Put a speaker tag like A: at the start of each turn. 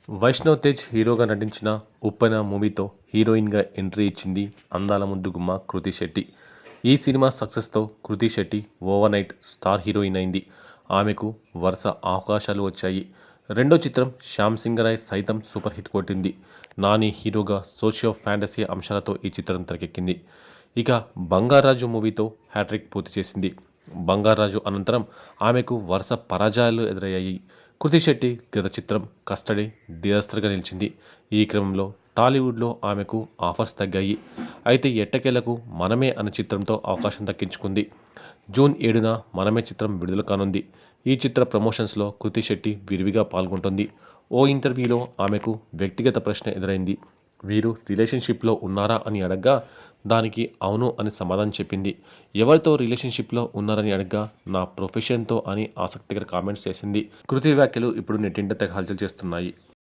A: వైష్ణవ్ తేజ్ హీరోగా నటించిన ఉప్పెన మూవీతో హీరోయిన్గా ఎంట్రీ ఇచ్చింది అందాల ముద్దుగుమ్మ కృతి శెట్టి. ఈ సినిమా సక్సెస్తో Krithi Shetty overnight star heroine అయింది. ఆమెకు వరుస అవకాశాలు వచ్చాయి. రెండో చిత్రం శ్యామ్ సింగరాయ్ సైతం సూపర్ హిట్ కొట్టింది. నాని హీరోగా సోషియో ఫ్యాంటసీ అంశాలతో ఈ చిత్రం తెరకెక్కింది. ఇక బంగారాజు మూవీతో హ్యాట్రిక్ పూర్తి చేసింది. బంగారాజు అనంతరం ఆమెకు వరుస పరాజయాలు ఎదురయ్యాయి. కృతి శెట్టి గత చిత్రం కస్టడీ డిజాస్టర్గా నిలిచింది. ఈ క్రమంలో టాలీవుడ్లో ఆమెకు ఆఫర్స్ తగ్గాయి. అయితే ఎట్టకేలకు మనమే అనే చిత్రంతో అవకాశం దక్కించుకుంది. జూన్ 7న మనమే చిత్రం విడుదల కానుంది. ఈ చిత్ర ప్రమోషన్స్లో కృతి శెట్టి విరివిగా పాల్గొంటుంది. ఓ ఇంటర్వ్యూలో ఆమెకు వ్యక్తిగత ప్రశ్న ఎదురైంది. వీరు రిలేషన్షిప్లో ఉన్నారా అని అడగ్గా దానికి అవును అని సమాధానం చెప్పింది. ఎవరితో రిలేషన్షిప్లో ఉన్నారని అడగ్గా నా ప్రొఫెషన్తో అని ఆసక్తికర కామెంట్స్ చేసింది. కృతి వ్యాఖ్యలు ఇప్పుడు నెట్టింట తెగ హల్చల్ చేస్తున్నాయి.